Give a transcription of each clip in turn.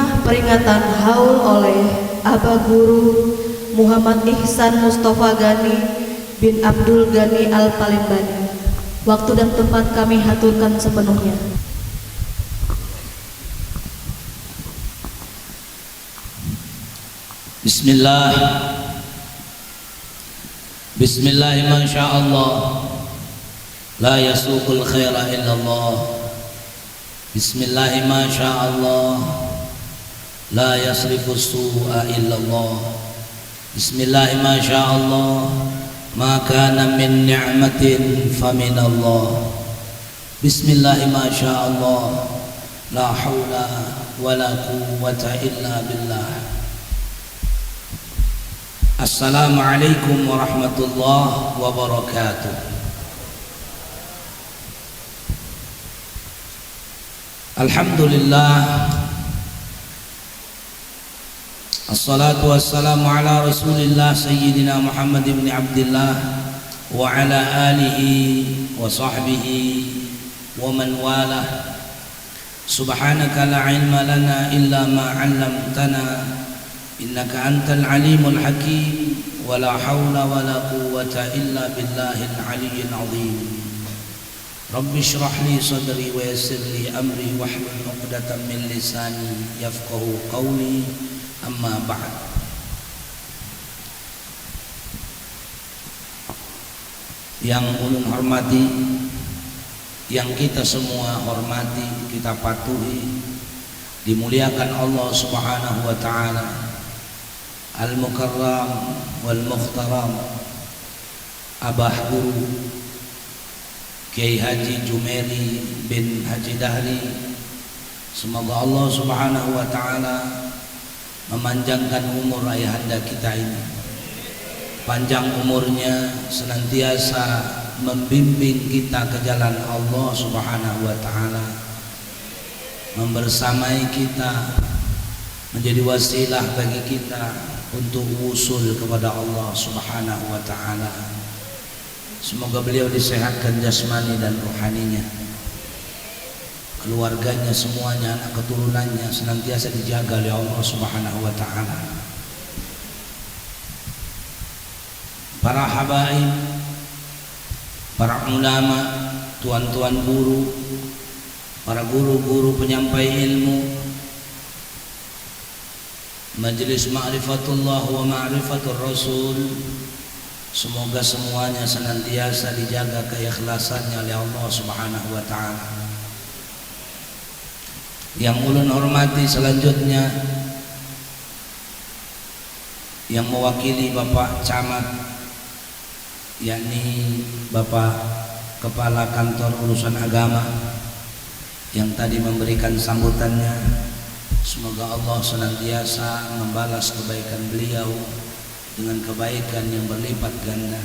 Hikmah peringatan haul oleh Aba Guru Muhammad Ihsan Mustafa Gani bin Abdul Gani Al-Palimbani. Waktu dan tempat kami haturkan sepenuhnya. Bismillah. Bismillah masyaallah. La yasuqul khaira illallah. Bismillah masyaallah. La yasrifus su'a illallah. Bismillah masyaallah. Ma kana min ni'matin faminallah. Bismillah masyaallah. La haula wala quwwata illa billah. Assalamualaikum warahmatullahi wabarakatuh. Alhamdulillah. Assalatu wassalamu ala Rasulillah Sayyidina Muhammad ibn Abdullah wa ala alihi wa sahbihi wa man walah. Subhanaka la ilma lana illa ma 'allamtana innaka antal alimul hakim wa la hawla wa la quwwata illa billahil aliyyil azim. Rabbi shrah li sadri wa yassir li amri wahlul 'uqdatam min lisani yafqahu qawli. Amma ba'd. Yang ulun hormati, yang kita semua hormati, kita patuhi, dimuliakan Allah Subhanahu wa taala, Al-Mukarram wal Mukhtaram Abah Guru Kiai Haji Jumeri bin Haji Dahri. Semoga Allah Subhanahu wa taala memanjangkan umur ayahanda kita ini, panjang umurnya, senantiasa membimbing kita ke jalan Allah Subhanahu wa taala, membersamai kita, menjadi wasilah bagi kita untuk usul kepada Allah Subhanahu wa taala. Semoga beliau disehatkan jasmani dan rohaninya, keluarganya semuanya, anak keturunannya senantiasa dijaga oleh Allah Subhanahu wa taala. Para habaib, para ulama, tuan-tuan guru, para guru-guru penyampai ilmu, Majelis Ma'rifatullah wa Ma'rifatur Rasul, semoga semuanya senantiasa dijaga keikhlasannya oleh Allah Subhanahu wa taala. Yang ulun hormati selanjutnya, yang mewakili Bapak Camat, yakni Bapak Kepala Kantor Urusan Agama yang tadi memberikan sambutannya. Semoga Allah senantiasa membalas kebaikan beliau dengan kebaikan yang berlipat ganda,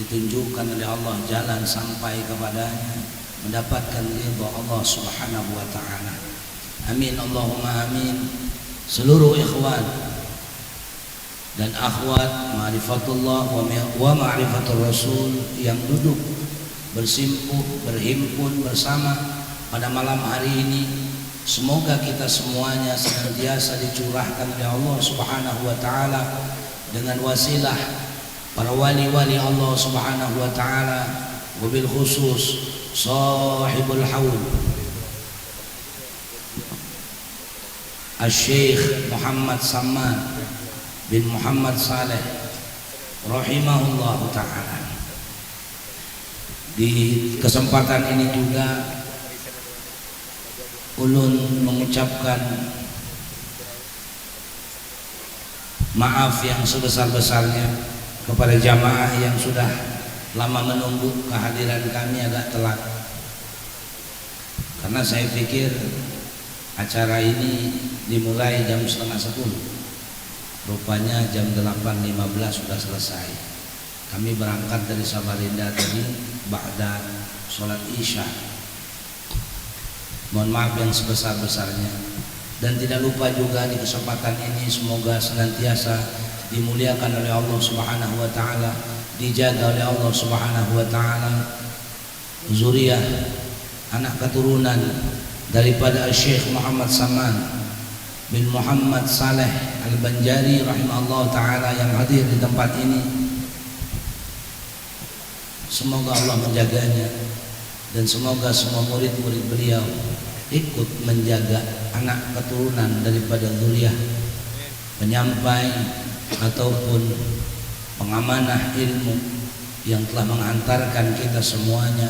ditunjukkan oleh Allah jalan sampai kepadanya, mendapatkan ridha Allah Subhanahu wa taala. Amin Allahumma amin. Seluruh ikhwan dan akhwat Ma'rifatullah wa Ma'rifatur Rasul yang duduk bersimpuh, berhimpun bersama pada malam hari ini, semoga kita semuanya senantiasa dicurahkan oleh Allah Subhanahu wa taala dengan wasilah para wali-wali Allah Subhanahu wa taala, wabil khusus sahibul haul Al-Syekh Muhammad Samman bin Muhammad Saleh rahimahullahu ta'ala. Di kesempatan ini juga ulun mengucapkan maaf yang sebesar-besarnya kepada jamaah yang sudah lama menunggu kehadiran kami agak telat, karena saya pikir acara ini dimulai jam 9:30, rupanya jam 8.15 sudah selesai. Kami berangkat dari Samarinda tadi ba'da sholat isya. Mohon maaf yang sebesar-besarnya, dan tidak lupa juga di kesempatan ini semoga senantiasa dimuliakan oleh Allah Subhanahu wa taala, dijaga oleh Allah Subhanahu wa taala zuriyah, anak keturunan daripada Syekh Muhammad Saman bin Muhammad Saleh Al-Banjari rahimahullah ta'ala yang hadir di tempat ini. Semoga Allah menjaganya, dan semoga semua murid-murid beliau ikut menjaga anak keturunan daripada zuriyah penyampai ataupun pengamanah ilmu yang telah menghantarkan kita semuanya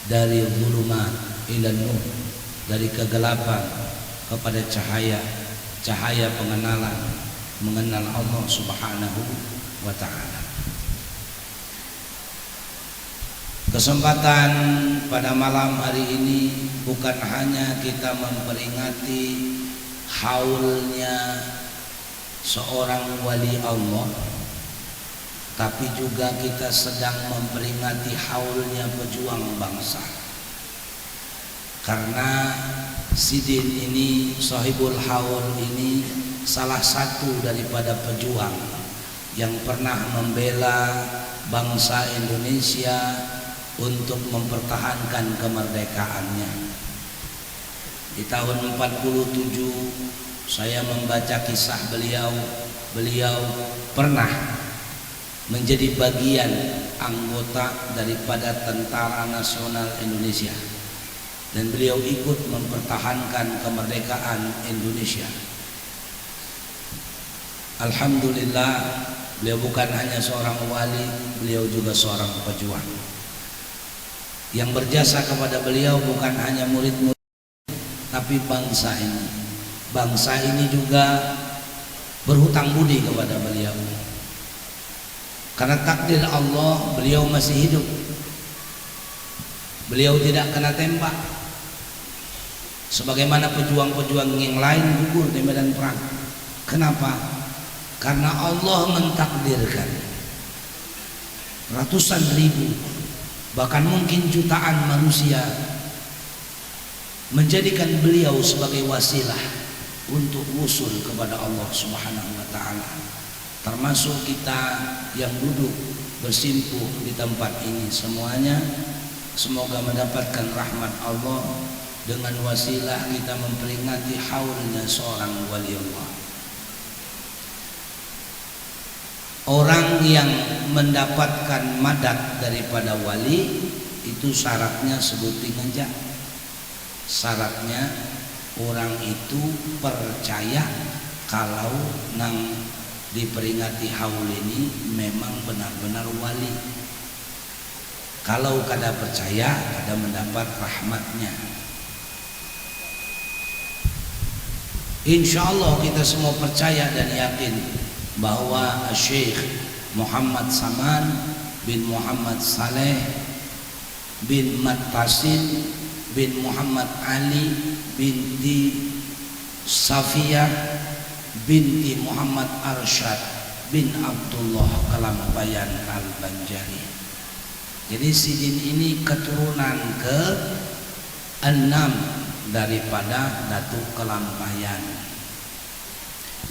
dari zulumat ila nur, dari kegelapan kepada cahaya pengenalan, mengenal Allah Subhanahu wa ta'ala. Kesempatan pada malam hari ini bukan hanya kita memperingati haulnya seorang wali Allah, tapi juga kita sedang memperingati haulnya pejuang bangsa. Karena Sidin ini, sahibul haul ini salah satu daripada pejuang yang pernah membela bangsa Indonesia untuk mempertahankan kemerdekaannya. Di tahun 47 saya membaca kisah beliau. Beliau pernah menjadi bagian anggota daripada Tentara Nasional Indonesia, dan beliau ikut mempertahankan kemerdekaan Indonesia. Alhamdulillah, beliau bukan hanya seorang wali, beliau juga seorang pejuang. Yang berjasa kepada beliau bukan hanya murid-murid, tapi bangsa ini. Bangsa ini juga berhutang budi kepada beliau. Karena takdir Allah, beliau masih hidup. Beliau tidak kena tembak sebagaimana pejuang-pejuang yang lain gugur di medan perang. Kenapa? Karena Allah mentakdirkan ratusan ribu, bahkan mungkin jutaan manusia menjadikan beliau sebagai wasilah untuk usul kepada Allah Subhanahu wa ta'ala. Termasuk kita yang duduk bersimpuh di tempat ini semuanya, semoga mendapatkan rahmat Allah dengan wasilah kita memperingati haulnya seorang wali Allah. Orang yang mendapatkan madat daripada wali itu syaratnya sebutin aja. Syaratnya orang itu percaya kalau nang diperingati haul ini memang benar-benar wali. Kalau kada percaya, kada mendapat rahmatnya. Insya Allah kita semua percaya dan yakin bahwa Syekh Muhammad Saman bin Muhammad Saleh bin Mattasin bin Muhammad Ali binti Safiyah binti Muhammad Arsyad bin Abdullah Kalampayan Al-Banjari. Jadi Sidin ini keturunan ke-6 daripada Datuk Kalampayan.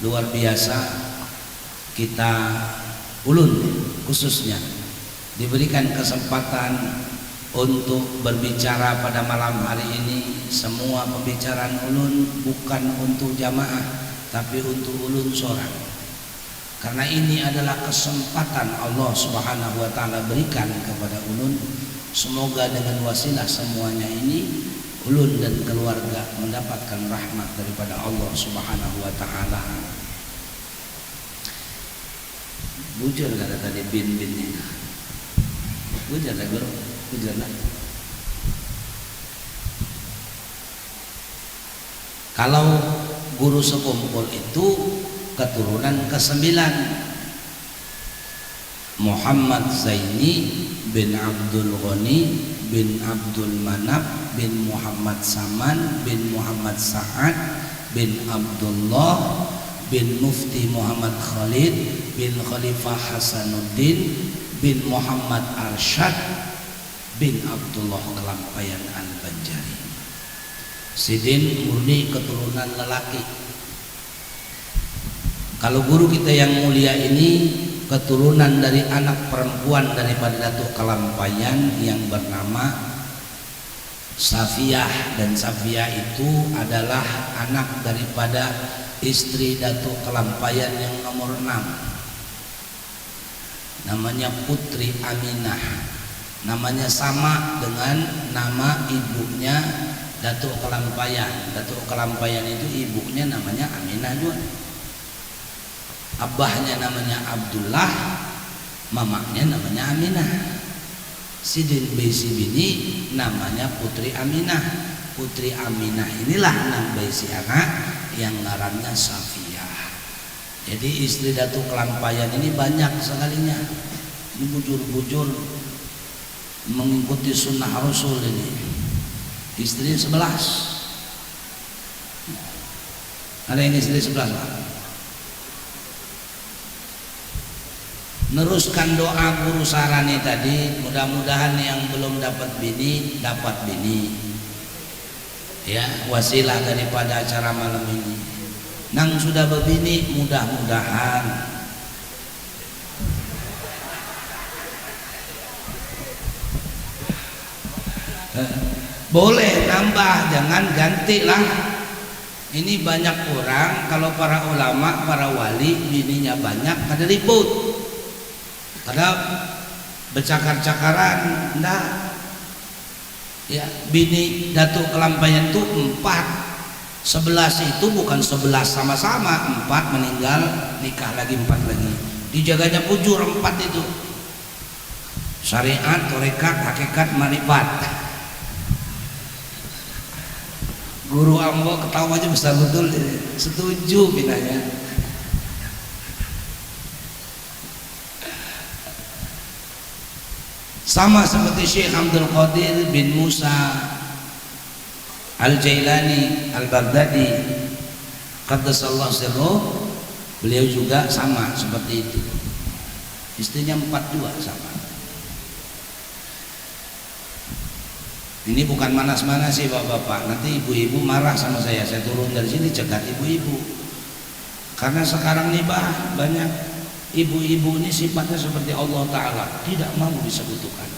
Luar biasa, kita ulun khususnya diberikan kesempatan untuk berbicara pada malam hari ini. Semua pembicaraan ulun bukan untuk jamaah, tapi untuk ulun seorang. Karena ini adalah kesempatan Allah Subhanahu wa ta'ala berikan kepada ulun. Semoga dengan wasilah semuanya ini ulun dan keluarga mendapatkan rahmat daripada Allah Subhanahu wa ta'ala. Bujur kata tadi bin ini. Bujur lah guru, bujur lah. Kalau guru sekumpul itu keturunan ke-9, Muhammad Zaini bin Abdul Ghani bin Abdul Manap bin Muhammad Saman bin Muhammad Sa'ad bin Abdullah bin Mufti Muhammad Khalid bin Khalifah Hasanuddin bin Muhammad Arsyad bin Abdullah Kalampayan Al-Banjari. Sidin murni keturunan lelaki. Kalau guru kita yang mulia ini keturunan dari anak perempuan daripada Datuk Kalampayan yang bernama Safiyah, dan Safiyah itu adalah anak daripada istri Datuk Kelampayan yang nomor 6, namanya Putri Aminah. Namanya sama dengan nama ibunya Datuk Kelampayan. Datuk Kelampayan itu ibunya namanya Aminah juga. Abahnya namanya Abdullah, mamanya namanya Aminah. Sidin Baisi bini namanya Putri Aminah. Putri Aminah inilah nang baisi anak yang ngarannya Safiyah. Jadi istri Datuk Kelampayan ini banyak sekalinya. Ini bujur-bujur mengikuti sunnah Rasul ini. Istri 11. Ada yang istri 11 Pak? Neruskan doa guru Sarani tadi, mudah-mudahan yang belum dapat bini dapat bini. Ya, wasilah daripada acara malam ini. Nang sudah berbini mudah-mudahan boleh nambah, jangan gantilah. Ini banyak orang kalau para ulama, para wali bininya banyak pada ribut. Kadang bercakar-cakaran, enggak. Ya, bini Datuk Kelampayan itu 4. 11 itu bukan 11 sama-sama, 4 meninggal, nikah lagi 4 lagi. Dijaganya bujur 4 itu. Syariat, tarekat, hakikat, marifat. Guru Ambo ketawa aja besar betul, setuju pinanya. Sama seperti Syekh Abdul Qadir bin Musa Al-Jailani Al-Baghdadi qaddasallahu sirruh, beliau juga sama seperti itu. Istrinya 4 juga sama. Ini bukan manas-manas sih bapak-bapak, nanti ibu-ibu marah sama saya turun dari sini cegat ibu-ibu. Karena sekarang nih bah, banyak ibu-ibu ini sifatnya seperti Allah Ta'ala, tidak mau disekutukan.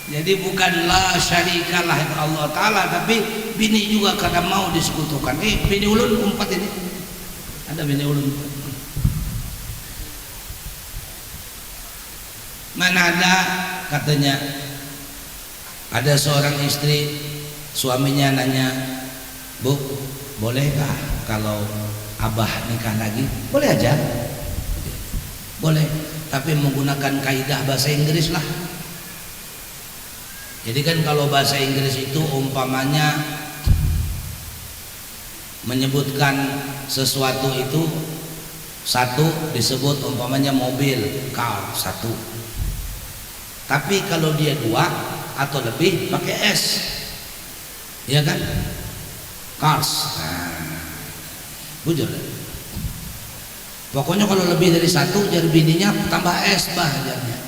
Jadi bukan la syarikalah Allah Ta'ala, tapi bini juga kadang mau disekutukan. Bini ulun 4 ini, ada bini ulun 4. Mana ada katanya ada seorang istri, suaminya nanya, Bu, bolehkah kalau abah nikah lagi? Boleh aja, boleh, tapi menggunakan kaidah bahasa Inggris lah. Jadi kan kalau bahasa Inggris itu umpamanya menyebutkan sesuatu itu satu, disebut umpamanya mobil, car, satu. Tapi kalau dia 2 atau lebih pakai S, ya kan? Cars. Nah, bujur. Pokoknya kalau lebih dari 1 jadi bininya tambah S bah ajarnya.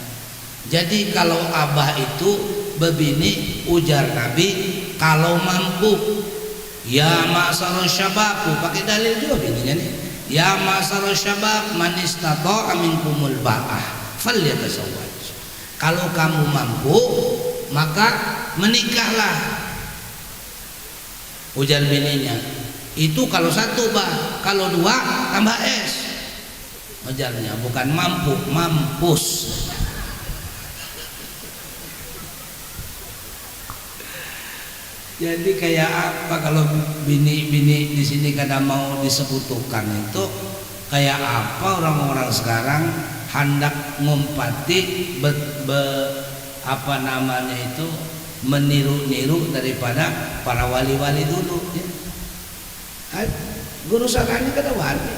Jadi kalau abah itu berbini, ujar Nabi, kalau mampu, ya ma'syarul syabab, pakai dalil juga bininya nih. Ya ma'syarul syabab, man istata'a minkumul ba'ah falyatazawwaj. Kalau kamu mampu, maka menikahlah. Ujar bininya. Itu kalau 1 bah, kalau 2 tambah S. Ujarnya bukan mampu, mampus. Jadi kayak apa kalau bini-bini di sini kadang mau disekutukan itu kayak apa orang-orang sekarang hendak ngumpati apa namanya itu meniru-niru daripada para wali-wali dulu ya. Guru Sarani kada wani,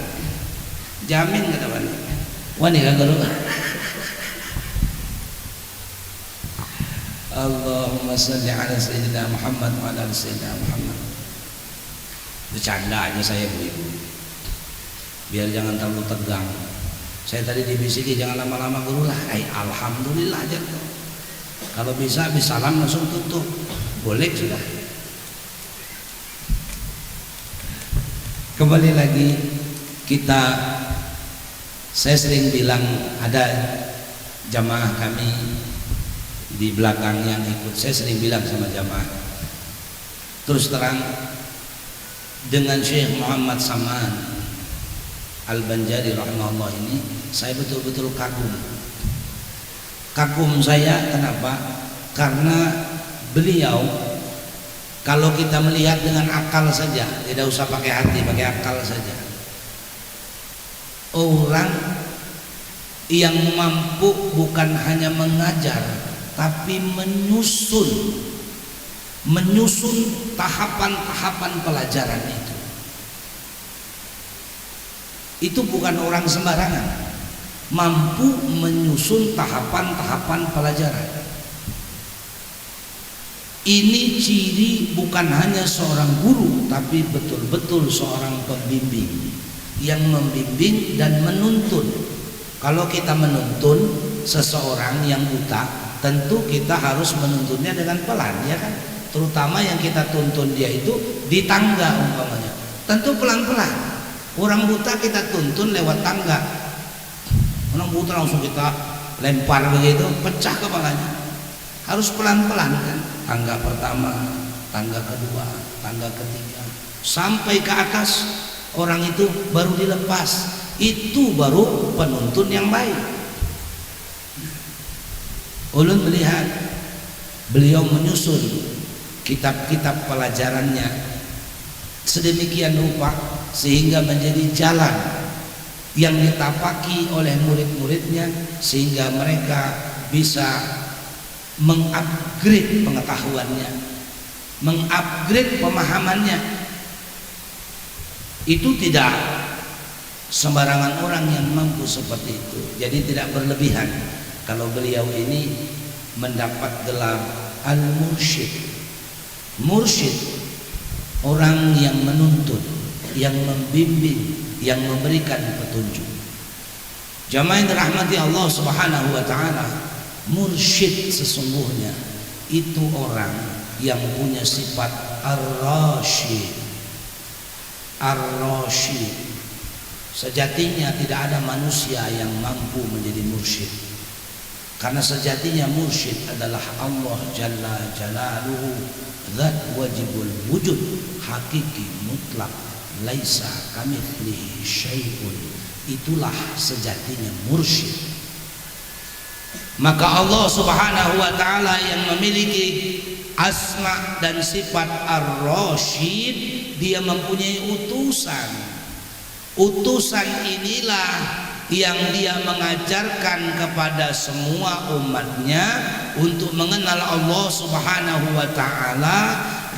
jamin kada wani kan guru. Allahumma salli ala sayyidina Muhammad wa ala sayyidina Muhammad. Bercanda aja saya bu-ibu, biar jangan terlalu tegang. Saya tadi dibisiki jangan lama-lama guru lah. Alhamdulillah aja. Kalau bisa salam langsung tutup. Boleh sudah. Kembali lagi kita, saya sering bilang ada jamaah kami di belakang yang ikut. Saya sering bilang sama jamaah, terus terang, dengan Syekh Muhammad Saman Al-Banjari rahimahullah ini saya betul-betul kagum. Kagum saya kenapa? Karena beliau kalau kita melihat dengan akal saja, tidak usah pakai hati, pakai akal saja, orang yang mampu bukan hanya mengajar tapi menyusun tahapan-tahapan pelajaran itu bukan orang sembarangan, mampu menyusun tahapan-tahapan pelajaran. Ini ciri bukan hanya seorang guru tapi betul-betul seorang pembimbing yang membimbing dan menuntun. Kalau kita menuntun seseorang yang buta, tentu kita harus menuntunnya dengan pelan, ya kan? Terutama yang kita tuntun dia itu di tangga umpamanya, tentu pelan-pelan. Orang buta kita tuntun lewat tangga, orang buta langsung kita lempar begitu, pecah kepalanya. Harus pelan-pelan kan? Tangga pertama, tangga kedua, tangga ketiga, sampai ke atas orang itu baru dilepas. Itu baru penuntun yang baik. Ulun melihat beliau menyusun kitab-kitab pelajarannya sedemikian rupa sehingga menjadi jalan yang ditapaki oleh murid-muridnya sehingga mereka bisa mengupgrade pengetahuannya, mengupgrade pemahamannya. Itu tidak sembarangan orang yang mampu seperti itu. Jadi tidak berlebihan kalau beliau ini mendapat gelar Al-Mursyid. Mursyid, orang yang menuntun, yang membimbing, yang memberikan petunjuk. Jamaah yang dirahmati Allah Subhanahu wa taala, mursyid sesungguhnya itu orang yang punya sifat ar-rasyid. Ar-rasyid, sejatinya tidak ada manusia yang mampu menjadi mursyid, karena sejatinya mursyid adalah Allah Jalla Jalaluhu, Zat wajibul wujud, hakiki mutlak, laisa kamitslihi syai'un. Itulah sejatinya mursyid. Maka Allah Subhanahu wa taala yang memiliki asma dan sifat ar-rasyid, dia mempunyai utusan. Utusan inilah yang dia mengajarkan kepada semua umatnya untuk mengenal Allah Subhanahu wa taala.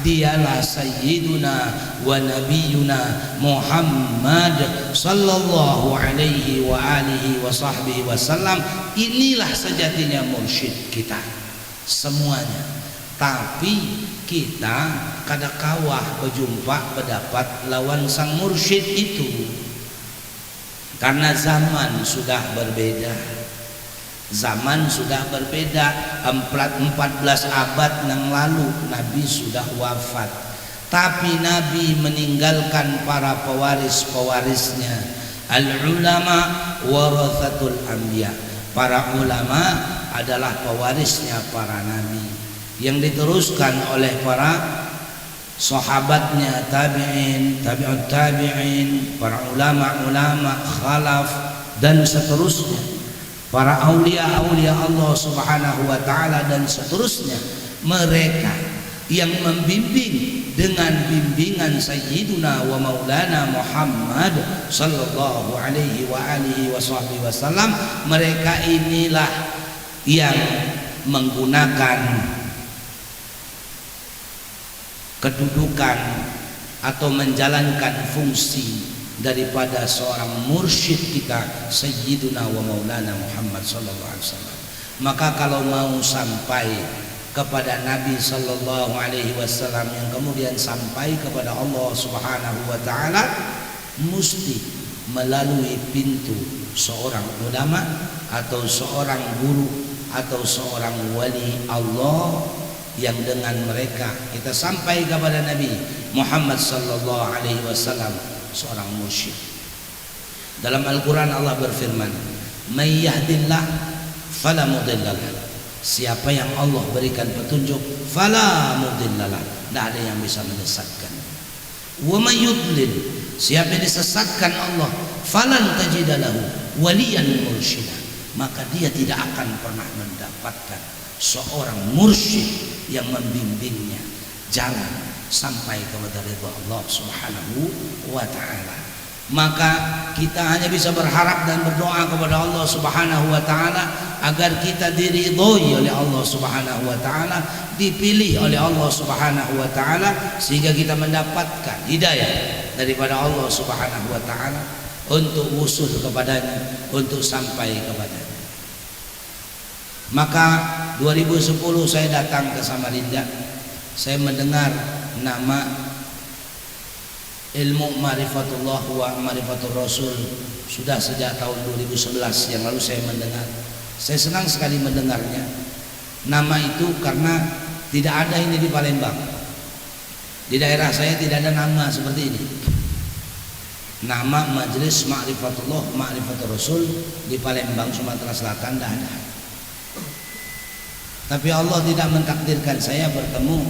Dialah sayyiduna wa nabiyuna Muhammad sallallahu alaihi wa alihi wa sahbihi wasallam. Inilah sejatinya mursyid kita semuanya. Tapi kita kadakawah berjumpa berdapat lawan sang mursyid itu, karena zaman sudah berbeda. Zaman sudah berbeda. 14 abad yang lalu Nabi sudah wafat, tapi Nabi meninggalkan para pewaris-pewarisnya. Al-ulama warathatul anbiya. Para ulama adalah pewarisnya para nabi yang diteruskan oleh para sahabatnya, tabi'in, tabi'ut tabi'in, para ulama-ulama khalaf dan seterusnya, para aulia-aulia Allah Subhanahu wa taala dan seterusnya. Mereka yang membimbing dengan bimbingan Sayyiduna wa Maulana Muhammad sallallahu alaihi wa alihi wasallam. Mereka inilah yang menggunakan kedudukan atau menjalankan fungsi daripada seorang mursyid kita Sayyiduna wa Maulana Muhammad sallallahu alaihi wasallam. Maka kalau mau sampai kepada Nabi sallallahu alaihi wasallam yang kemudian sampai kepada Allah Subhanahu wa taala, mesti melalui pintu seorang ulama atau seorang guru atau seorang wali Allah, yang dengan mereka kita sampai kepada Nabi Muhammad sallallahu alaihi wasallam, seorang mursyid. Dalam Al-Qur'an Allah berfirman, "May yahdillah fala mudhillalah Siapa yang Allah berikan petunjuk, fala mudhillalah, tidak ada yang bisa menyesatkan. Wa may yudlil, siapa yang disesatkan Allah, falan tajidalahu waliyan mursyida, maka dia tidak akan pernah mendapatkan seorang mursyid yang membimbingnya jalan sampai kepada ridha Allah Subhanahu wa taala. Maka kita hanya bisa berharap dan berdoa kepada Allah Subhanahu wa taala agar kita diridhoi oleh Allah Subhanahu wa taala, dipilih oleh Allah Subhanahu wa taala, sehingga kita mendapatkan hidayah daripada Allah Subhanahu wa taala untuk wusul kepadanya, untuk sampai kepadanya. Maka 2010 saya datang ke Samarinda, saya mendengar nama ilmu ma'rifatullah wa ma'rifatul rasul sudah sejak tahun 2011 yang lalu saya mendengar. Saya senang sekali mendengarnya. Nama itu karena tidak ada ini di Palembang. Di daerah saya tidak ada nama seperti ini. Nama Majelis Ma'rifatullah Ma'rifatul Rasul di Palembang, Sumatera Selatan tidak ada. Tapi Allah tidak mentakdirkan saya bertemu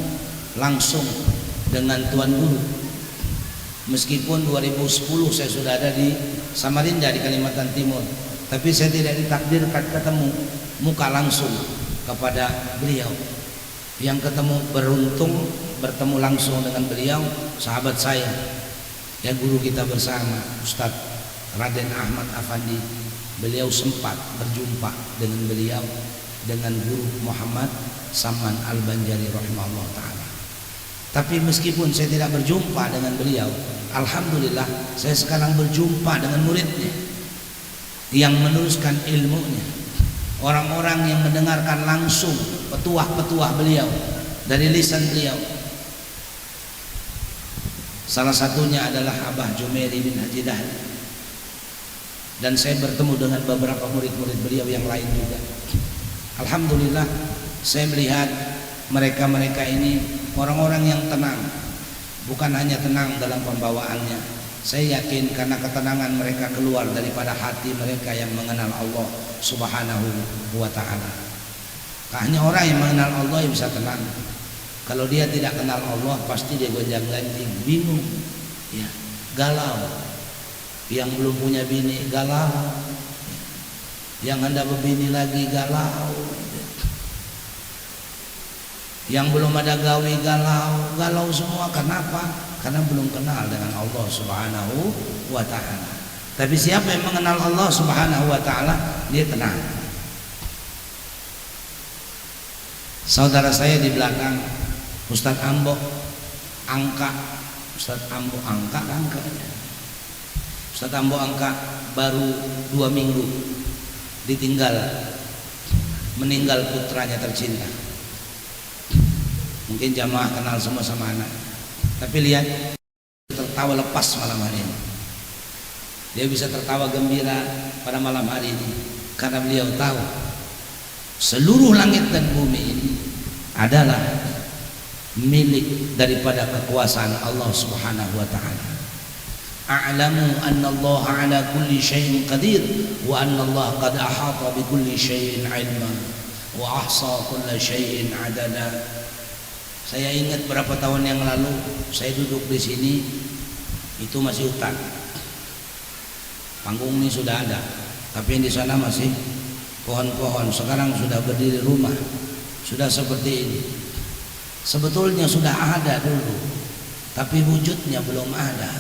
langsung dengan Tuan Guru. Meskipun 2010 saya sudah ada di Samarinda di Kalimantan Timur, tapi saya tidak ditakdirkan ketemu muka langsung kepada beliau. Yang ketemu beruntung bertemu langsung dengan beliau sahabat saya, yang guru kita bersama, Ustadz Raden Ahmad Afandi. Beliau sempat berjumpa dengan beliau, dengan guru Muhammad Saman Al-Banjari rahimahullah ta'ala. Tapi meskipun saya tidak berjumpa dengan beliau, alhamdulillah saya sekarang berjumpa dengan muridnya yang meneruskan ilmunya, orang-orang yang mendengarkan langsung petuah-petuah beliau dari lisan beliau. Salah satunya adalah Abah Jumairi bin Haji Dahli, dan saya bertemu dengan beberapa murid-murid beliau yang lain juga. Alhamdulillah saya melihat mereka-mereka ini orang-orang yang tenang, bukan hanya tenang dalam pembawaannya. Saya yakin karena ketenangan mereka keluar daripada hati mereka yang mengenal Allah Subhanahu wa ta'ala. Hanya orang yang mengenal Allah yang bisa tenang. Kalau dia tidak kenal Allah, pasti dia gonjang-ganjing, bingung, ya, galau. Yang belum punya bini galau, yang hendak berbini lagi galau, yang belum ada gawe galau semua. Kenapa? Karena belum kenal dengan Allah Subhanahu wa ta'ala. Tapi siapa yang mengenal Allah Subhanahu wa ta'ala, dia tenang. Saudara saya di belakang, Ustadz Ambo Angka, Ustadz Ambo Angka, Ustadz Ambo Angka baru 2 minggu ditinggal, meninggal putranya tercinta. Mungkin jamaah kenal semua sama anak, tapi lihat tertawa lepas malam hari ini. Dia bisa tertawa gembira pada malam hari ini karena beliau tahu seluruh langit dan bumi ini adalah milik daripada kekuasaan Allah Subhanahu wa ta'ala. A'lamu anna Allah ala kulli syai'in qadir wa anna Allah qad ahata bi kulli syai'in ilma wa ahsa kulli syai'in adada. Saya ingat berapa tahun yang lalu saya duduk di sini, itu masih hutan. Panggung ini sudah ada, tapi di sana masih pohon-pohon. Sekarang sudah berdiri rumah, sudah seperti ini. Sebetulnya sudah ada dulu, tapi wujudnya belum ada.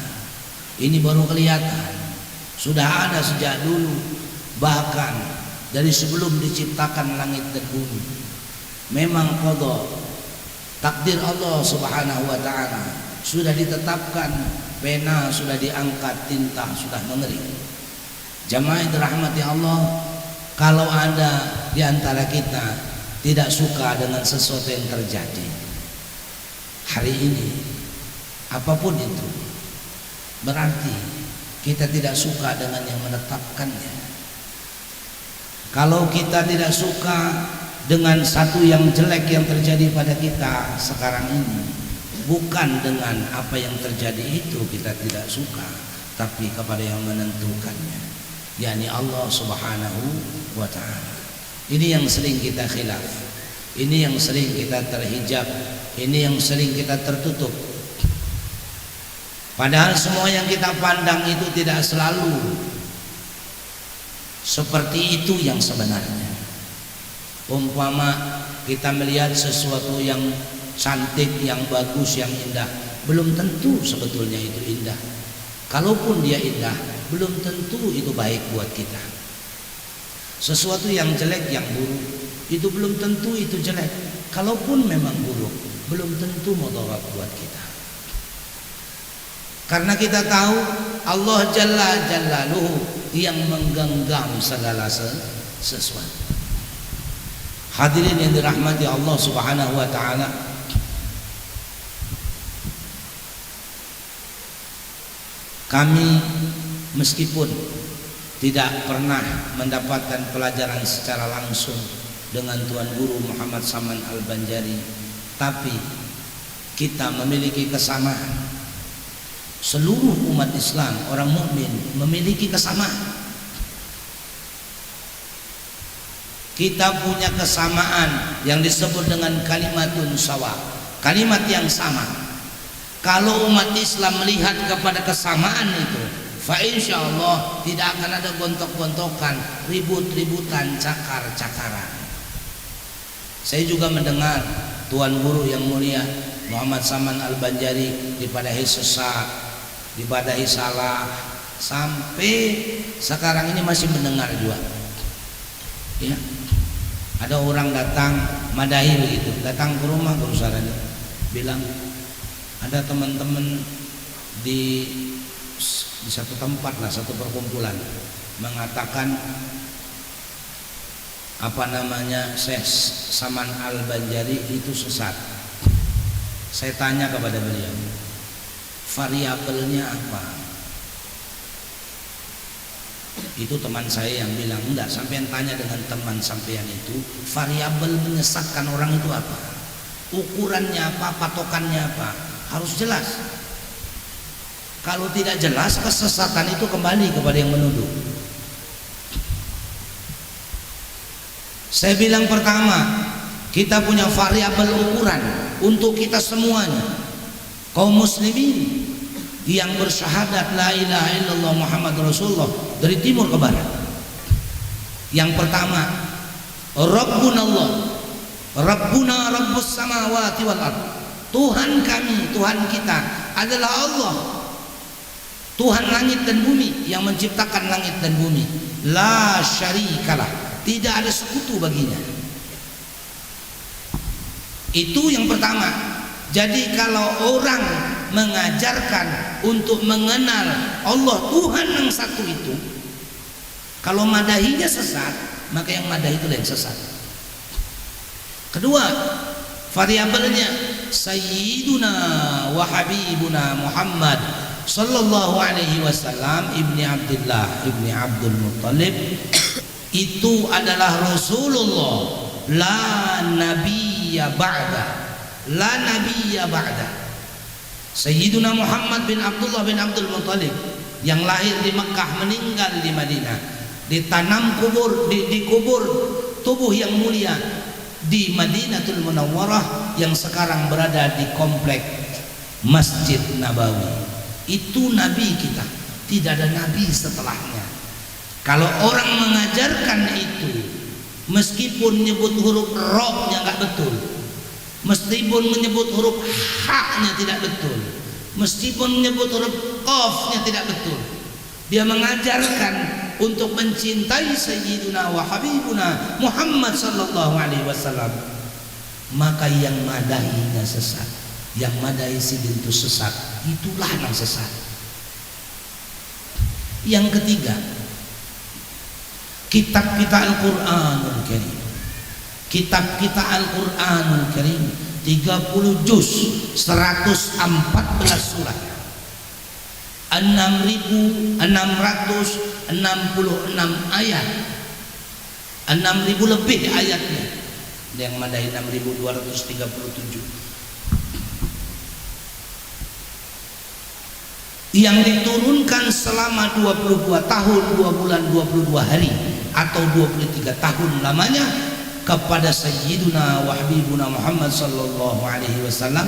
Ini baru kelihatan. Sudah ada sejak dulu, bahkan dari sebelum diciptakan langit dan bumi. Memang qada, takdir Allah Subhanahu wa ta'ala sudah ditetapkan, pena sudah diangkat, tinta sudah mengering. Jamaah dirahmati Allah, kalau ada di antara kita tidak suka dengan sesuatu yang terjadi hari ini, apapun itu, berarti kita tidak suka dengan yang menetapkannya. Kalau kita tidak suka dengan satu yang jelek yang terjadi pada kita sekarang ini, bukan dengan apa yang terjadi itu kita tidak suka, tapi kepada yang menentukannya, yakni Allah Subhanahu wa ta'ala. Ini yang sering kita khilaf, ini yang sering kita terhijab, ini yang sering kita tertutup. Padahal semua yang kita pandang itu tidak selalu seperti itu yang sebenarnya. Umpama kita melihat sesuatu yang cantik, yang bagus, yang indah, belum tentu sebetulnya itu indah. Kalaupun dia indah, belum tentu itu baik buat kita. Sesuatu yang jelek, yang buruk, itu belum tentu itu jelek. Kalaupun memang buruk, belum tentu mudarat buat kita. Karena kita tahu Allah Jalla Jalaluhu yang menggenggam segala sesuatu. Hadirin yang dirahmati Allah Subhanahu wa taala, kami meskipun tidak pernah mendapatkan pelajaran secara langsung dengan Tuan Guru Muhammad Saman Al-Banjari, tapi kita memiliki kesamaan. Seluruh umat Islam, orang mukmin memiliki kesamaan. Kita punya kesamaan yang disebut dengan kalimatun sawa, kalimat yang sama. Kalau umat Islam melihat kepada kesamaan itu, fa insyaallah tidak akan ada gontok-gontokan, ribut-ributan, cakar-cakaran. Saya juga mendengar Tuan Guru yang mulia Muhammad Saman Al-Banjari dipadahi sesat, dipadahi salah, sampai sekarang ini masih mendengar juga. Ya, ada orang datang madahi begitu, datang ke rumah Guru Sarani, bilang ada teman-teman di satu tempat lah, satu perkumpulan, mengatakan apa namanya Syekh Saman Al-Banjari itu sesat. Saya tanya kepada beliau, variabelnya apa? Itu teman saya yang bilang, enggak, sampean tanya dengan teman sampean itu, variabel menyesatkan orang itu apa? Ukurannya apa, patokannya apa? Harus jelas. Kalau tidak jelas, kesesatan itu kembali kepada yang menuduh. Saya bilang pertama, kita punya variabel ukuran untuk kita semuanya, kaum muslimin yang bersyahadat la ilaha illallah Muhammad Rasulullah dari timur ke barat. Yang pertama, Rabbunallah, Rabbuna Rabbus samawati wal ard. Tuhan kami, Tuhan kita adalah Allah, Tuhan langit dan bumi, yang menciptakan langit dan bumi. La syarikalah, tidak ada sekutu baginya. Itu yang pertama. Jadi kalau orang mengajarkan untuk mengenal Allah Tuhan yang satu itu, kalau madahinya sesat, maka yang madahi itu yang sesat. Kedua, variabelnya Sayyiduna wa Habibuna Muhammad sallallahu alaihi wasallam ibni Abdullah ibni Abdul Muttalib, itu adalah Rasulullah, la nabiyya ba'da, la nabiyya ba'da. Sayyiduna Muhammad bin Abdullah bin Abdul Muttalib yang lahir di Mekah, meninggal di Madinah, ditanam kubur, dikubur tubuh yang mulia di Madinatul Munawwarah yang sekarang berada di komplek Masjid Nabawi. Itu nabi kita, tidak ada nabi setelahnya. Kalau orang mengajarkan itu, meskipun menyebut huruf ro-nya nggak betul, meskipun menyebut huruf ha-nya tidak betul, meskipun menyebut huruf qaf-nya tidak betul, dia mengajarkan untuk mencintai Sayyiduna wa Habibuna Muhammad sallallahu alaihi wasallam, maka yang madahinya sesat, yang madahi sidin itu sesat, itulah yang sesat. Yang ketiga, kitab kita Al-Quranul Karim. Kitab kita Al-Quranul Karim 30 juz, 114 surat, 6.666 ayat, 6.000 lebih ayatnya. Yang madahi 6.237. Yang diturunkan selama 22 tahun 2 bulan 22 hari atau 23 tahun lamanya kepada Sayyiduna wa Habibuna Muhammad sallallahu alaihi wasallam.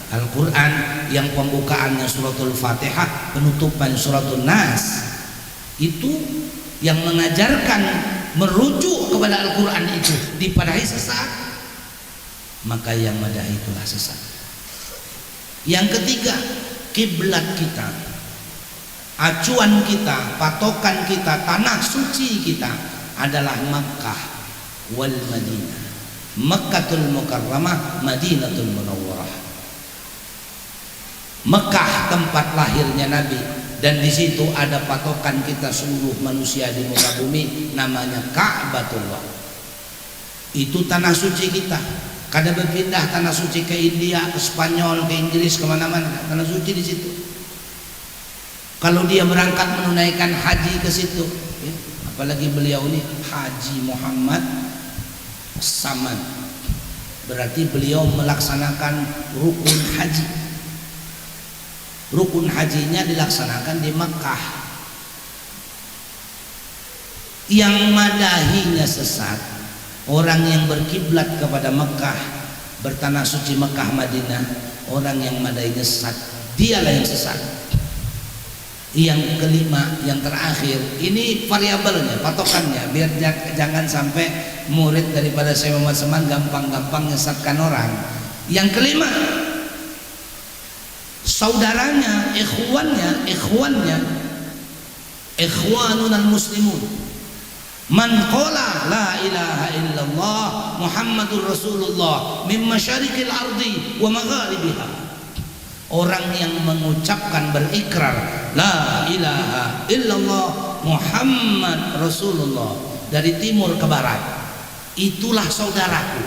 Al-Quran yang pembukaannya suratul Fatihah, penutupan suratul Nas, itu yang mengajarkan merujuk kepada Al-Quran itu dipadahi sesat, maka yang madahi itulah sesat. Yang ketiga, kiblat kita, acuan kita, patokan kita, tanah suci kita adalah Makkah wal Madinah, Makkatul Mukarramah, Madinatul Munawwarah. Mekah tempat lahirnya Nabi, dan di situ ada patokan kita seluruh manusia di muka bumi, namanya Ka'batullah. Itu tanah suci kita. Kada berpindah tanah suci ke India, ke Spanyol, ke Inggris, kemana-mana, tanah suci di situ. Kalau dia berangkat menunaikan haji ke situ, ya, apalagi beliau ini Haji Muhammad Samad, berarti beliau melaksanakan rukun haji. Rukun hajinya dilaksanakan di Makkah. Yang madahinya sesat, orang yang berkiblat kepada Makkah, bertanah suci Makkah Madinah, orang yang madahinya sesat, dialah yang sesat. Yang kelima, yang terakhir, ini variabelnya, patokannya, biar jangan sampai murid daripada Syekh Muhammad Seman gampang-gampang menyesatkan orang. Yang kelima, saudaranya, ikhwannya, ikhwanunal muslimun, man qala la ilaha illallah Muhammadur Rasulullah min masyariqil ardi wa magharibiha. Orang yang mengucapkan, berikrar la ilaha illallah Muhammad Rasulullah dari timur ke barat, itulah saudaraku.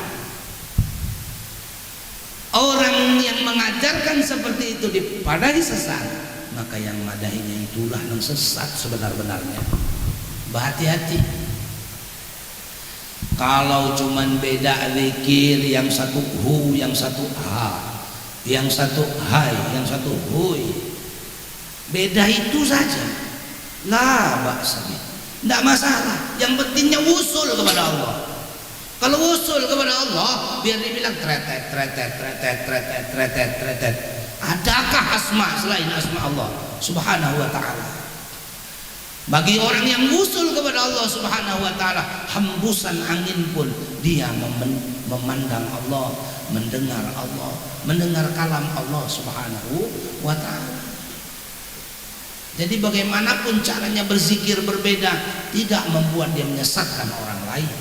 Orang yang mengajarkan seperti itu dipadahi sesat, maka yang madahinya itulah yang sesat sebenar-benarnya. Berhati-hati. Kalau cuman beda zikir, yang satu hu, yang satu ha, yang satu hai, yang satu hui, beda itu saja, la ba'sa, tidak masalah. Yang pentingnya usul kepada Allah. Kalau usul kepada Allah, biar dibilang tretet. Adakah asma selain asma Allah Subhanahu wa ta'ala? Bagi orang yang usul kepada Allah Subhanahu wa ta'ala, hembusan angin pun dia memandang Allah, mendengar Allah, mendengar kalam Allah Subhanahu wa ta'ala. Jadi bagaimanapun caranya berzikir berbeda, tidak membuat dia menyesatkan orang lain.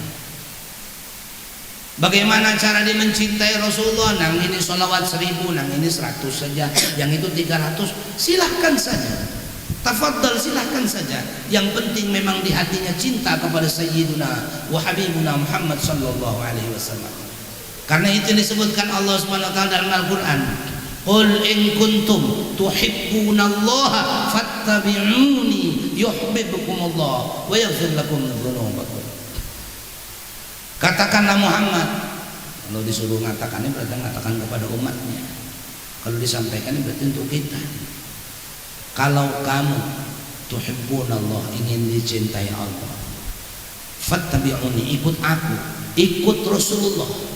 Bagaimana cara dia mencintai Rasulullah? Nang ini sholawat 1000, nang ini 100 saja, yang itu 300, silahkan saja, tafadhal, silahkan saja. Yang penting memang di hatinya cinta kepada Sayyiduna wa Habibuna Muhammad sallallahu alaihi wasallam. Karena itu disebutkan Allah Subhanahu wa taala dalam Al-Qur'an, qul in kuntum tuhibbunallaha fattabi'uni yuhibbukumullah wa yaghfir lakum dzunubakum. Katakanlah Muhammad. Kalau disuruh mengatakan ini berarti mengatakan kepada umatnya. Kalau disampaikan ini berarti untuk kita. Kalau kamu tuhibbunallah, ingin dicintai Allah, fattabi'uni, ikut aku, ikut Rasulullah.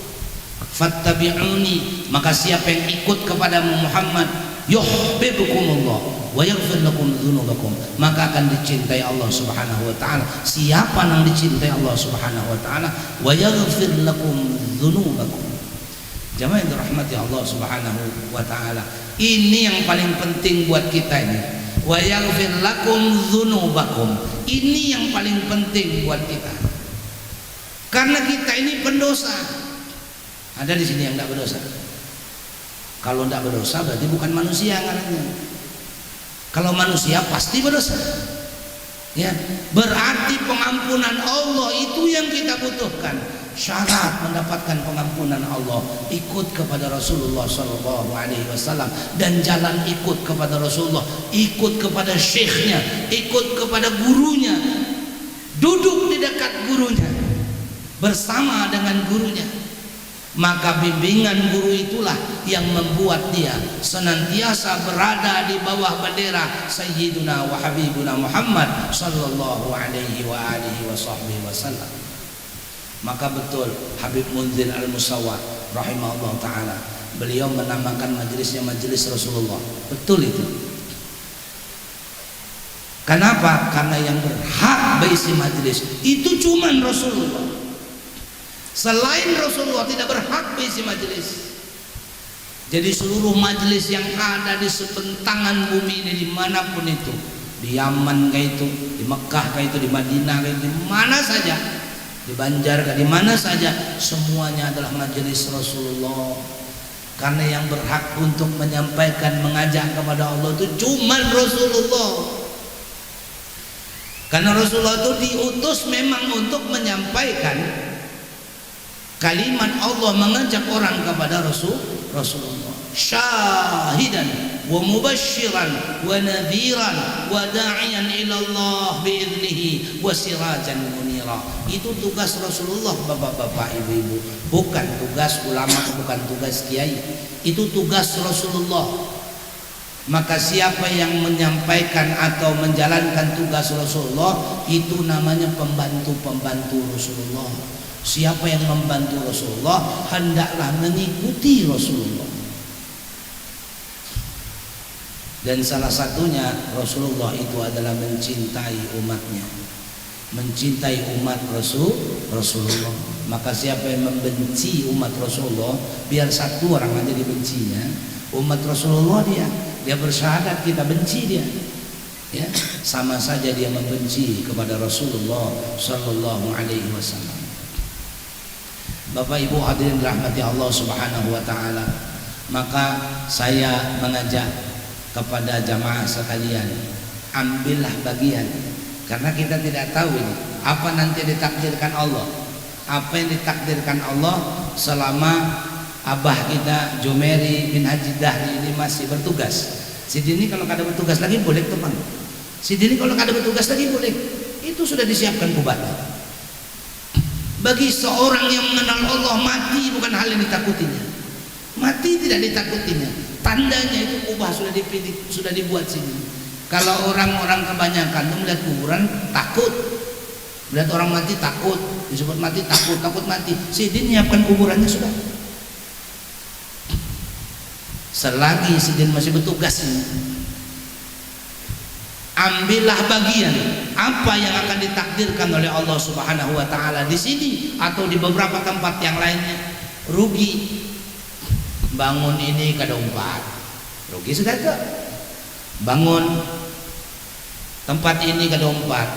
Fattabi'uni, maka siapa yang ikut kepada Muhammad, yuhibbukumullah wa yaghfir lakum dzunubakum, maka akan dicintai Allah Subhanahu wa taala. Siapa yang dicintai Allah Subhanahu wa taala, wa yaghfir lakum dzunubakum. Jamaah yang dirahmati Allah Subhanahu wa taala, ini yang paling penting buat kita ini. Wa yaghfir lakum dzunubakum, ini yang paling penting buat kita. Karena kita ini pendosa. Ada di sini yang tidak berdosa? Kalau tidak berdosa berarti bukan manusia ngarannya. Kalau manusia pasti berdosa. Ya, berarti pengampunan Allah itu yang kita butuhkan. Syarat mendapatkan pengampunan Allah, ikut kepada Rasulullah sallallahu alaihi wasallam, dan jalan ikut kepada Rasulullah, ikut kepada syekhnya, ikut kepada gurunya, duduk di dekat gurunya, bersama dengan gurunya. Maka bimbingan guru itulah yang membuat dia senantiasa berada di bawah bendera Sayyiduna wa Habibuna Muhammad sallallahu alaihi wa alihi wasallam. Maka betul Habib Munzir Al-Musawwar rahimahullah ta'ala, beliau menamakan majelisnya majelis Rasulullah. Betul itu. Kenapa? Karena yang berhak berisi majelis itu cuman Rasulullah. Selain Rasulullah tidak berhak berisi majelis. Jadi seluruh majelis yang ada di sebentangan bumi ini dimanapun itu, di Yaman kayak itu, di Mekah kayak itu, di Madinah kayak itu, di mana saja, di Banjar kayak di mana saja, semuanya adalah majelis Rasulullah. Karena yang berhak untuk menyampaikan, mengajak kepada Allah itu cuma Rasulullah. Karena Rasulullah itu diutus memang untuk menyampaikan kalimat Allah, mengajak orang kepada Rasulullah. Syahidan wa mubashiran wa nadhiran wa da'iyan ila Allah bi'idnihi wa sirajan munira. Itu tugas Rasulullah, bapak-bapak, ibu-ibu. Bukan tugas ulama, bukan tugas kiai. Itu tugas Rasulullah. Maka siapa yang menyampaikan atau menjalankan tugas Rasulullah itu namanya pembantu-pembantu Rasulullah. Siapa yang membantu Rasulullah hendaklah mengikuti Rasulullah. Dan salah satunya Rasulullah itu adalah mencintai umatnya, mencintai umat Rasulullah. Maka siapa yang membenci umat Rasulullah, biar satu orang aja dibencinya, umat Rasulullah dia bersyahadat kita benci dia, ya sama saja dia membenci kepada Rasulullah sallallahu alaihi wasallam. Bapak Ibu hadirin rahmati Allah Subhanahu wa taala, maka saya mengajak kepada jamaah sekalian, ambillah bagian, karena kita tidak tahu ini apa nanti ditakdirkan Allah. Apa yang ditakdirkan Allah selama abah kita Jumeri bin Haji Dahri ini masih bertugas. Si Dini kalau kada bertugas lagi boleh teman. Si Dini kalau kada bertugas lagi boleh. Itu sudah disiapkan kubatnya. Bagi seorang yang mengenal Allah, mati bukan hal yang ditakutinya. Mati tidak ditakutinya. Tandanya itu kubah sudah dipilih, sudah dibuat sini. Kalau orang-orang kebanyakan melihat kuburan takut, melihat orang mati takut, disebut mati takut mati. Sidin menyiapkan kuburannya sudah. Selagi Sidin masih bertugas ini, ambillah bagian apa yang akan ditakdirkan oleh Allah Subhanahu wa taala di sini atau di beberapa tempat yang lainnya. Rugi bangun ini kada umpat, rugi sudah ke. Bangun tempat ini kada umpat,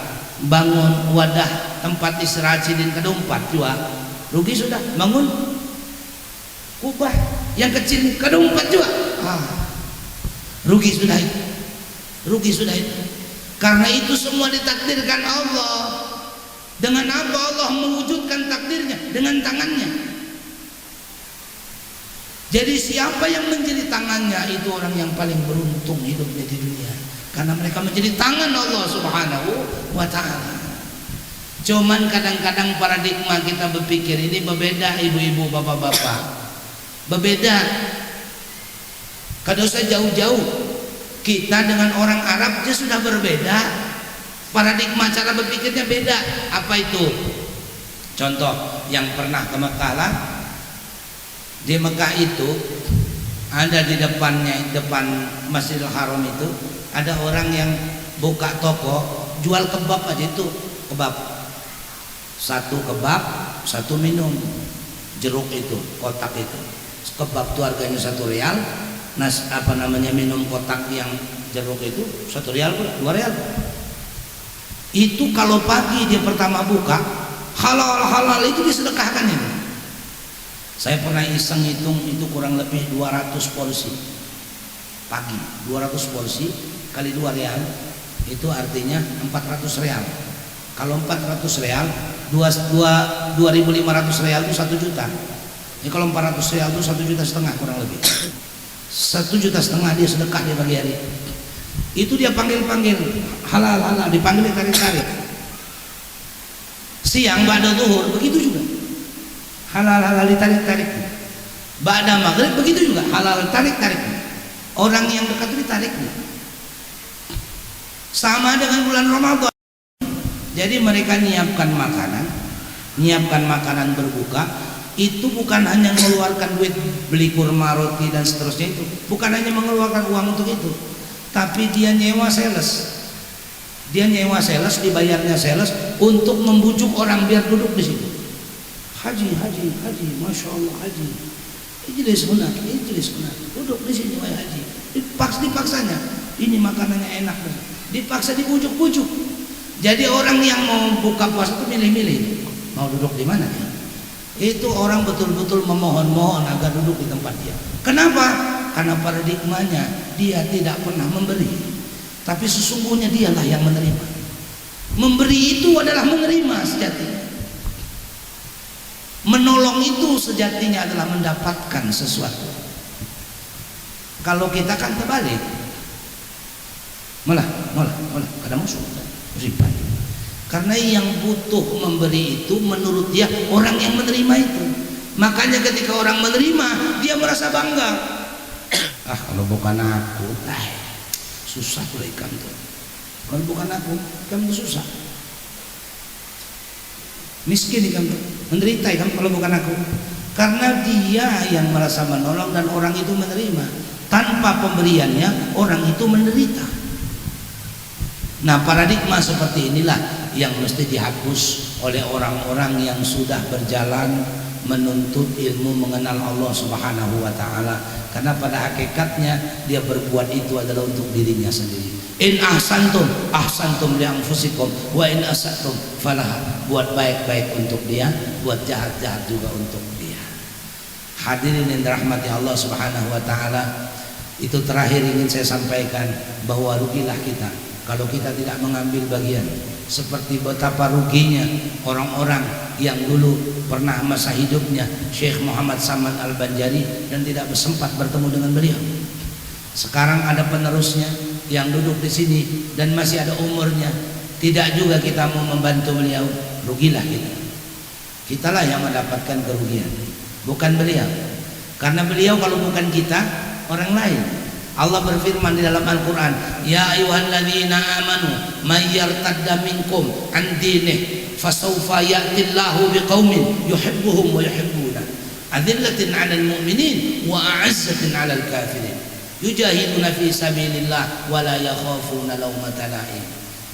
bangun wadah tempat istirahat Sidin kada umpat juga, rugi sudah. Bangun kubah yang kecil kada umpat juga, rugi sudah itu, rugi sudah itu. Karena itu semua ditakdirkan Allah. Dengan apa Allah mewujudkan takdirnya? Dengan tangannya. Jadi siapa yang menjadi tangannya itu orang yang paling beruntung hidupnya di dunia, karena mereka menjadi tangan Allah Subhanahu wa ta'ala. Cuman kadang-kadang paradigma kita berpikir ini berbeda, ibu-ibu, bapak-bapak, berbeda. Kada usah jauh-jauh, kita dengan orang Arab dia sudah berbeda, paradigma cara berpikirnya beda. Apa itu? Contoh yang pernah ke Mekah lah, di Mekah itu ada di depan Masjidil Haram itu ada orang yang buka toko jual kebab aja. Itu kebab, satu kebab satu minum jeruk, itu kotak itu kebab tuh harganya 1 rial. Minum kotak yang jeruk itu 1 rial, 2 rial. Itu kalau pagi dia pertama buka, halal itu disedekahkan itu. Saya pernah iseng hitung, itu kurang lebih 200 porsi pagi. 200 porsi kali 2 rial itu artinya 400 rial. Kalau 400 rial 2.500 rial itu 1 juta. Ini kalau 400 rial itu 1,5 juta kurang lebih. 1,5 juta dia sedekah di pagi hari. Itu dia panggil halal, dipanggil tarik. Siang ba'da zuhur begitu juga. Halal ditarik. Ba'da maghrib begitu juga halal tarik. Orang yang dekat itu ditarik. Sama dengan bulan Ramadan. Jadi mereka nyiapkan makanan berbuka, itu bukan hanya mengeluarkan duit beli kurma, roti dan seterusnya, itu bukan hanya mengeluarkan uang untuk itu, tapi dia nyewa sales, dibayarnya sales untuk membujuk orang biar duduk di situ. Haji, masya Allah haji, ijlis sunat, duduk di sini wahai haji. Dipaksanya, ini makanannya enak, dipaksa dibujuk-bujuk. Jadi orang yang mau buka puasa itu milih-milih mau duduk di mana dia. Itu orang betul-betul memohon-mohon agar duduk di tempat dia. Kenapa? Karena paradigmanya dia tidak pernah memberi, tapi sesungguhnya dialah yang menerima. Memberi itu adalah menerima sejatinya. Menolong itu sejatinya adalah mendapatkan sesuatu. Kalau kita kan terbalik, malah kadang musuh. Karena yang butuh memberi itu menurut dia orang yang menerima itu. Makanya ketika orang menerima dia merasa bangga. Kalau bukan aku, susah tuh ikan tuh. Kalau bukan aku, ikan tuh susah. Miskin ikan tuh, menderita ikan kalau bukan aku. Karena dia yang merasa menolong dan orang itu menerima. Tanpa pemberiannya orang itu menderita. Nah, paradigma seperti inilah yang mesti dihapus oleh orang-orang yang sudah berjalan menuntut ilmu mengenal Allah Subhanahu wa taala. Karena pada hakikatnya dia berbuat itu adalah untuk dirinya sendiri. In ahsantum li anfusikum wa in asatum falaha. Buat baik-baik untuk dia, buat jahat-jahat juga untuk dia. Hadirin yang dirahmati Allah Subhanahu wa taala, itu terakhir ingin saya sampaikan bahwa rugilah kita kalau kita tidak mengambil bagian. Seperti betapa ruginya orang-orang yang dulu pernah masa hidupnya Syekh Muhammad Saman Al-Banjari dan tidak sempat bertemu dengan beliau. Sekarang ada penerusnya yang duduk di sini dan masih ada umurnya, tidak juga kita mau membantu beliau. Rugilah kita. Kitalah yang mendapatkan kerugian, bukan beliau. Karena beliau kalau bukan kita, orang lain. Allah berfirman di dalam Al-Quran, Ya ayyuhalladzina amanu may yartadda minkum an dinih fasawfa ya'tillahu biqaumin yuhibbuhum wa yuhibbuna adillatin 'alal mu'minin wa a'izzatin 'alal kafirin yujahiduna fi sabilillah wa la yakhafuna lawmata la'im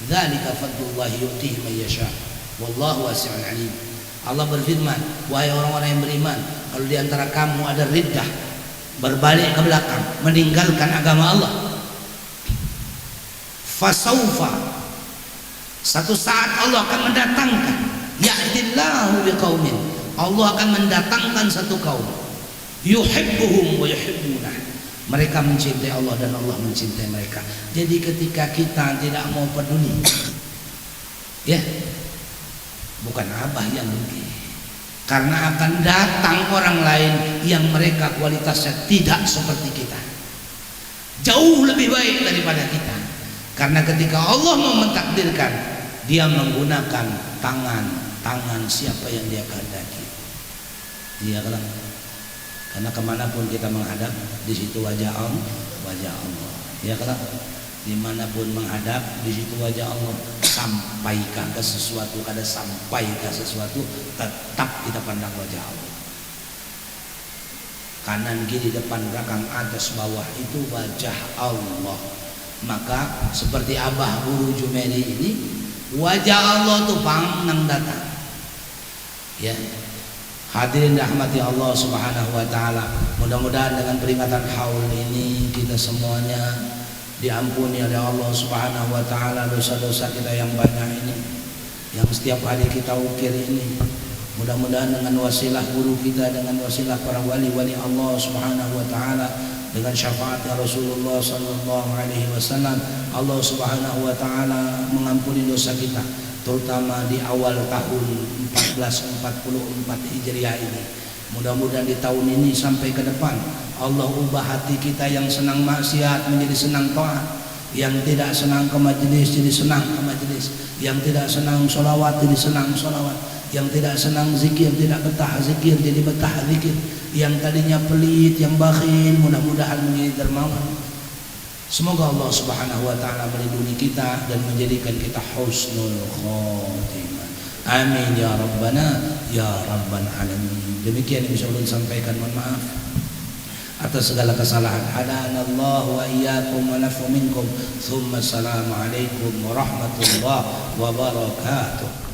dzalika fadlullahi yu'tihi man yasha wallahu wasi'un 'alim. Allah berfirman, wahai orang-orang yang beriman, kalau di antara kamu ada riddah, berbalik ke belakang, meninggalkan agama Allah, fasaufa, satu saat Allah akan mendatangkan, ya'tillahu biqaumin, Allah akan mendatangkan satu kaum, yuhibbuhum wa yuhibbuna, mereka mencintai Allah dan Allah mencintai mereka. Jadi ketika kita tidak mau peduli, ya, bukan abah yang rugi, karena akan datang orang lain yang mereka kualitasnya tidak seperti kita, jauh lebih baik daripada kita. Karena ketika Allah mau mentakdirkan, dia menggunakan tangan siapa yang dia kehendaki. Dia bilang, karena kemanapun kita menghadap, di situ wajah Allah. Dia kata, dimanapun menghadap, di situ wajah Allah. Sampaikah ke sesuatu, tetap kita pandang wajah Allah. Kanan kiri depan belakang atas bawah itu wajah Allah. Maka seperti Abah Guru Jumeri ini, wajah Allah tuh panang datang. Ya, hadirin rahmati Allah Subhanahu wa taala. Mudah-mudahan dengan peringatan haul ini kita semuanya diampuni oleh Allah Subhanahu wa taala dosa-dosa kita yang banyak ini, yang setiap hari kita ukir ini. Mudah-mudahan dengan wasilah guru kita, dengan wasilah para wali-wali Allah Subhanahu wa taala, dengan syafaatnya Rasulullah sallallahu alaihi wasallam, Allah Subhanahu wa taala mengampuni dosa kita, terutama di awal tahun 1444 Hijriah ini. Mudah-mudahan di tahun ini sampai ke depan Allah ubah hati kita yang senang maksiat menjadi senang taat, yang tidak senang ke majelis jadi senang ke majelis, yang tidak senang sholawat jadi senang sholawat, yang tidak senang zikir tidak betah zikir jadi betah zikir, yang tadinya pelit, yang bakhil, mudah-mudahan menjadi dermawan. Semoga Allah Subhanahu wa taala melindungi kita dan menjadikan kita husnul khotimah. Amin ya rabbana ya rabbal alamin. Demikian yang bisa ulun sampaikan, mohon maaf atas segala kesalahan. Hadanallahu wa iyyakum wa nafa minkum. Tsumma assalamu alaikum warahmatullahi wabarakatuh.